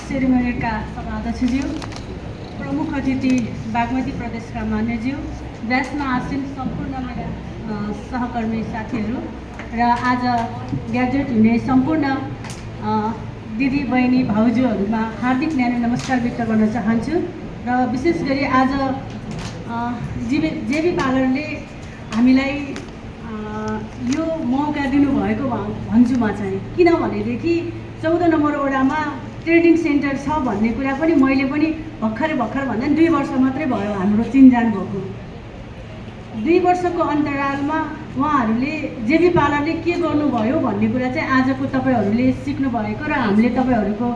सेरेमनीका सभाध्यक्षज्यू, प्रमुख अतिथि बागमती प्रदेशका मान्यज्यू, व्यासमा आसीन सम्पूर्ण मेरा सहकर्मी साथीहरू र आज ग्रेजुएट हुने सम्पूर्ण दिदी बहिनी भाउजूहरूमा हार्दिक न्यानो नमस्कार व्यक्त गर्न चाहन्छु। र विशेष गरी आज जेबी पालरले हामीलाई यो मौका दिनुभएको भन्छु म चाहिँ। किनभनेदेखि 14 नम्बर वडामा ट्रेडिङ सेन्टर छ भन्ने कुरा पनि मैले पनि भर्खर भन्दा 2 वर्ष मात्रै भयो हाम्रो चिनजान भएको। 2 वर्षको अन्तरालमा उहाँहरूले जेबी पालरले के गर्नुभयो भन्ने कुरा चाहिँ आजको तपाईँहरूले सिक्नु भएको र हामीले तपाईँहरूको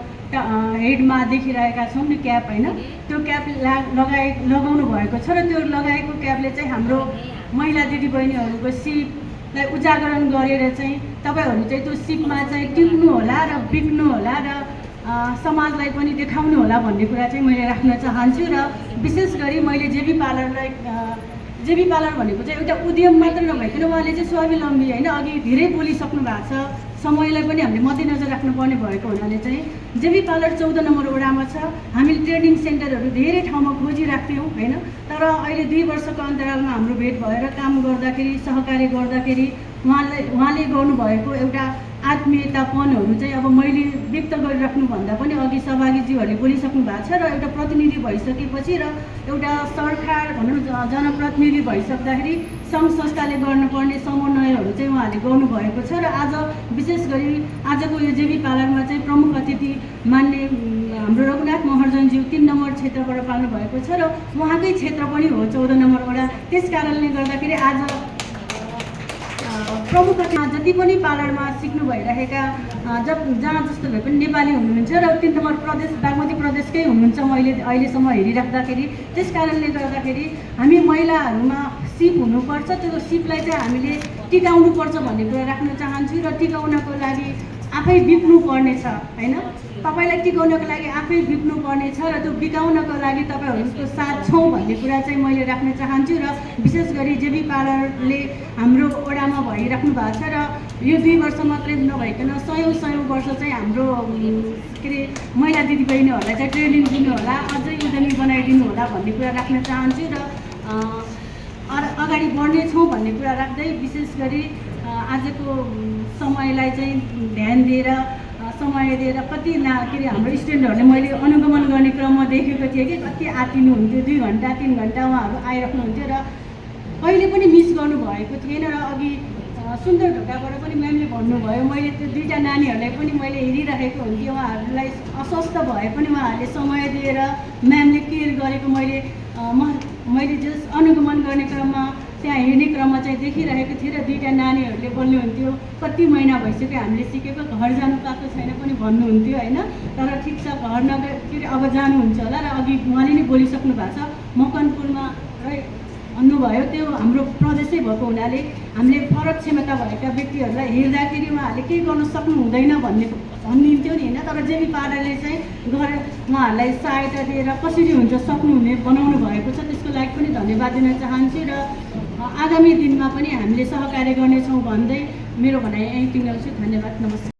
हेडमा देखिरहेका छौँ नि क्याप, होइन? त्यो क्याप लगाउनु भएको छ र त्यो लगाएको क्यापले चाहिँ हाम्रो महिला दिदीबहिनीहरूको सिपलाई उजागरण गरेर चाहिँ तपाईँहरू चाहिँ त्यो सिपमा चाहिँ टिप्नु होला र बिक्नु होला र समाजलाई पनि देखाउनु होला भन्ने कुरा चाहिँ मैले राख्न चाहन्छु। र विशेष गरी मैले जेबी पालर भनेको चाहिँ एउटा उद्यम मात्र नभइकन उहाँले चाहिँ स्वावलम्बी, होइन, अघि धेरै बोलिसक्नु भएको छ, समयलाई पनि हामीले मध्यनजर राख्नुपर्ने भएको हुनाले चाहिँ जेबी पालर 14 नम्बर वडामा छ। हामीले ट्रेडिङ सेन्टरहरू धेरै ठाउँमा खोजिराख्थ्यौँ, होइन, तर अहिले 2 वर्षको अन्तरालमा हाम्रो भेट भएर काम गर्दाखेरि सहकार्य गर्दाखेरि उहाँले गर्नुभएको एउटा आत्मीयतापनहरू चाहिँ अब मैले व्यक्त गरिराख्नुभन्दा पनि अघि सहभागीज्यूहरूले बोलिसक्नु भएको छ र एउटा प्रतिनिधि भइसकेपछि र एउटा सरकार भनौँ जनप्रतिनिधि भइसक्दाखेरि सङ्घ संस्थाले गर्नुपर्ने समन्वयहरू चाहिँ उहाँहरूले गर्नुभएको छ। र आज विशेष गरी आजको यो जेबी पालरमा चाहिँ प्रमुख अतिथि मान्य हाम्रो रघुनाथ महर्जनज्यू 3 नम्बर क्षेत्रबाट पाल्नु भएको छ र उहाँकै क्षेत्र पनि हो 14 नम्बर वडा। त्यस कारणले गर्दाखेरि आज प्रमुख जति पनि पालरमा सिक्नु भइरहेका जहाँ जस्तो भए पनि नेपाली हुनुहुन्छ र 3 नम्बर प्रदेश बागमती प्रदेशकै हुनुहुन्छ मैले अहिलेसम्म हेरिराख्दाखेरि। त्यस कारणले गर्दाखेरि हामी महिलाहरूमा सिप हुनुपर्छ, त्यो सिपलाई चाहिँ हामीले टिकाउनुपर्छ भन्ने कुरा राख्न चाहन्छु। र टिकाउनको लागि आफै बिक्नु पर्ने छ, होइन? तपाईँलाई टिकाउनको लागि आफै बिक्नु पर्ने छ र त्यो बिकाउनको लागि तपाईँहरूको साथ छौँ भन्ने कुरा चाहिँ मैले राख्न चाहन्छु। र विशेष गरी जेबी पालरले हाम्रो वडामा भइराख्नु भएको छ र यो 2 वर्ष मात्रै नभइकन सयौँ वर्ष चाहिँ हाम्रो के अरे महिला दिदीबहिनीहरूलाई चाहिँ ट्रेनिङ दिनु होला, अझै उद्यमी बनाइदिनु होला भन्ने कुरा राख्न चाहन्छु। र अगाडि बढ्नेछौँ भन्ने कुरा राख्दै विशेष गरी आजको समयलाई चाहिँ ध्यान दिएर समय दिएर कति के अरे हाम्रो स्टुडेन्टहरूले मैले अनुगमन गर्ने क्रममा देखेको थिएँ कि कति आतिनुहुन्थ्यो, 2 घन्टा 3 घन्टा उहाँहरू आइराख्नुहुन्थ्यो र कहिले पनि मिस गर्नुभएको थिएन। र अघि सुन्दर ढोकाबाट पनि म्यामले भन्नुभयो, मैले त्यो 2टा नानीहरूलाई पनि मैले हेरिरहेको हुन्थेँ, उहाँहरूलाई अस्वस्थ भए पनि उहाँहरूले समय दिएर म्यामले केयर गरेको मैले जस अनुगमन गर्ने क्रममा त्यहाँ हेर्ने क्रममा चाहिँ देखिरहेको थिएँ। र 2टा नानीहरूले बोल्नुहुन्थ्यो कति महिना भइसक्यो हामीले सिकेको, घर जानु पाएको छैन पनि भन्नुहुन्थ्यो, होइन? तर ठिक छ, घर के अरे अब जानुहुन्छ होला। र अघि उहाँले नै बोलिसक्नु भएको छ, मकनपुरमा भन्नुभयो, त्यो हाम्रो प्रदेशै भएको हुनाले हामीले फरक क्षमता भएका व्यक्तिहरूलाई हेर्दाखेरि उहाँहरूले केही गर्न सक्नु हुँदैन भनिदिन्थ्यो नि, होइन? तर जेबी पालरले चाहिँ उहाँहरूलाई सहायता दिएर कसरी हुन्छ सक्नुहुने बनाउनु भएको छ, त्यसको लागि पनि धन्यवाद दिन चाहन्छु। र आगामी दिनमा पनि हामीले सहकार्य गर्नेछौँ भन्दै मेरो भनाइ यहीँ टुङ्ग्याउँछु। धन्यवाद, नमस्कार।